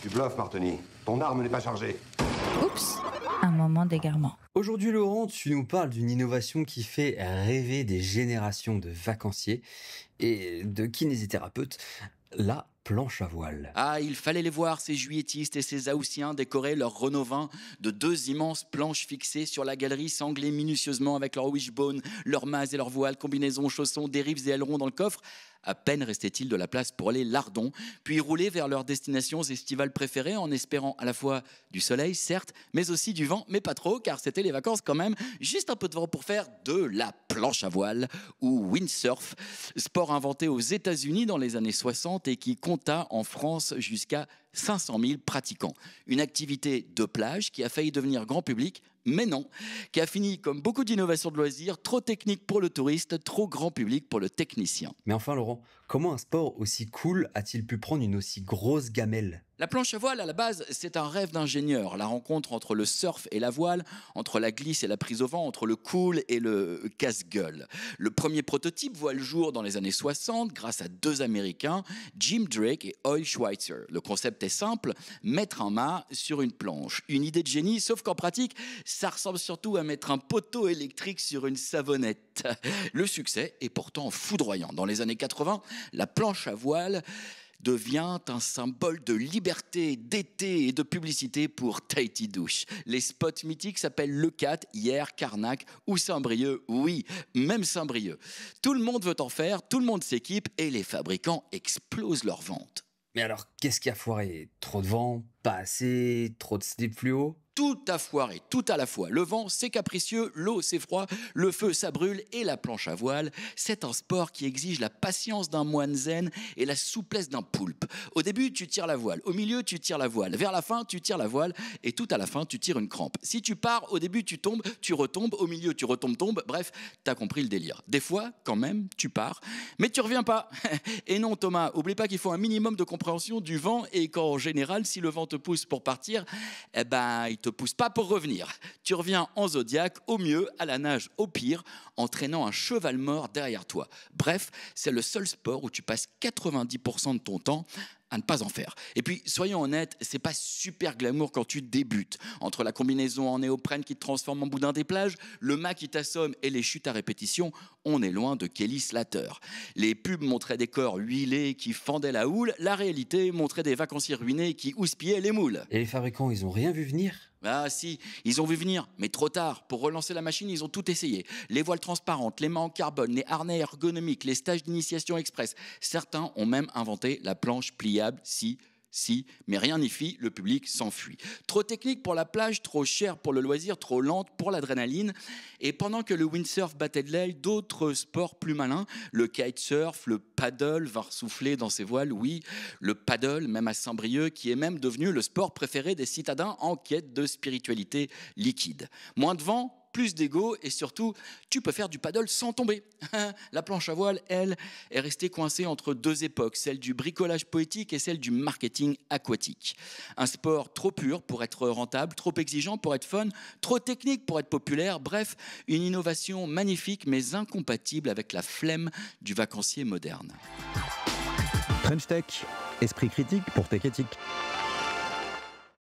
Tu bluffes, Martoni. Ton arme n'est pas chargée. Oups, un moment d'égarement. Aujourd'hui, Laurent, tu nous parles d'une innovation qui fait rêver des générations de vacanciers et de kinésithérapeutes, la planche à voile. Ah, il fallait les voir, ces juilletistes et ces Haussiens décorer leur Renault 20 de 2 immenses planches fixées sur la galerie, sanglées minutieusement avec leur wishbone, leurs mâts et leurs voiles, combinaisons, chaussons, dérives et ailerons dans le coffre. À peine restait-il de la place pour les lardons, puis rouler vers leurs destinations estivales préférées en espérant à la fois du soleil, certes, mais aussi du vent, mais pas trop, car c'était les vacances quand même, juste un peu de vent pour faire de la planche à voile ou windsurf, sport inventé aux États-Unis dans les années 60 et qui compta en France jusqu'à 500 000 pratiquants. Une activité de plage qui a failli devenir grand public, mais non, qui a fini comme beaucoup d'innovations de loisirs, trop technique pour le touriste, trop grand public pour le technicien. Mais enfin, Laurent, comment un sport aussi cool a-t-il pu prendre une aussi grosse gamelle ? La planche à voile, à la base, c'est un rêve d'ingénieur. La rencontre entre le surf et la voile, entre la glisse et la prise au vent, entre le cool et le casse-gueule. Le premier prototype voit le jour dans les années 60 grâce à 2 Américains, Jim Drake et Hoyle Schweitzer. Le concept est simple, mettre un mât sur une planche. Une idée de génie, sauf qu'en pratique, ça ressemble surtout à mettre un poteau électrique sur une savonnette. Le succès est pourtant foudroyant. Dans les années 80, la planche à voile devient un symbole de liberté, d'été et de publicité pour Tahiti Douche. Les spots mythiques s'appellent Le Cat, Hyères, Carnac ou Saint-Brieuc. Oui, même Saint-Brieuc. Tout le monde veut en faire, tout le monde s'équipe et les fabricants explosent leurs ventes. Mais alors, qu'est-ce qui a foiré ? Trop de vent ? Pas assez ? Trop de slip fluo ? Tout a foiré, tout à la fois. Le vent, c'est capricieux, l'eau, c'est froid, le feu, ça brûle et la planche à voile, c'est un sport qui exige la patience d'un moine zen et la souplesse d'un poulpe. Au début, tu tires la voile. Au milieu, tu tires la voile. Vers la fin, tu tires la voile et tout à la fin, tu tires une crampe. Si tu pars, au début, tu tombes, tu retombes. Au milieu, tu retombes. Bref, t'as compris le délire. Des fois, quand même, tu pars, mais tu reviens pas. Et non, Thomas, oublie pas qu'il faut un minimum de compréhension du vent et qu'en général, si le vent te pousse pour partir, eh ben, il te pousse pas pour revenir. Tu reviens en zodiaque, au mieux, à la nage, au pire, en traînant un cheval mort derrière toi. Bref, c'est le seul sport où tu passes 90% de ton temps à ne pas en faire. Et puis, soyons honnêtes, c'est pas super glamour quand tu débutes. Entre la combinaison en néoprène qui te transforme en boudin des plages, le mât qui t'assomme et les chutes à répétition, on est loin de Kelly Slater. Les pubs montraient des corps huilés qui fendaient la houle, la réalité montrait des vacanciers ruinés qui houspillaient les moules. Et les fabricants, ils ont rien vu venir ? Ah si, ils ont vu venir, mais trop tard. Pour relancer la machine, ils ont tout essayé. Les voiles transparentes, les mâts en carbone, les harnais ergonomiques, les stages d'initiation express. Certains ont même inventé la planche pliable, si, mais rien n'y fit, le public s'enfuit. Trop technique pour la plage, trop cher pour le loisir, trop lente pour l'adrénaline. Et pendant que le windsurf battait de l'aile, d'autres sports plus malins, le kitesurf, le paddle, vinrent souffler dans ses voiles, oui, le paddle, même à Saint-Brieuc, qui est même devenu le sport préféré des citadins en quête de spiritualité liquide. Moins de vent, plus d'ego et surtout, tu peux faire du paddle sans tomber. La planche à voile, elle, est restée coincée entre 2 époques, celle du bricolage poétique et celle du marketing aquatique. Un sport trop pur pour être rentable, trop exigeant pour être fun, trop technique pour être populaire, bref, une innovation magnifique mais incompatible avec la flemme du vacancier moderne. French Tech, esprit critique pour Tech Éthique.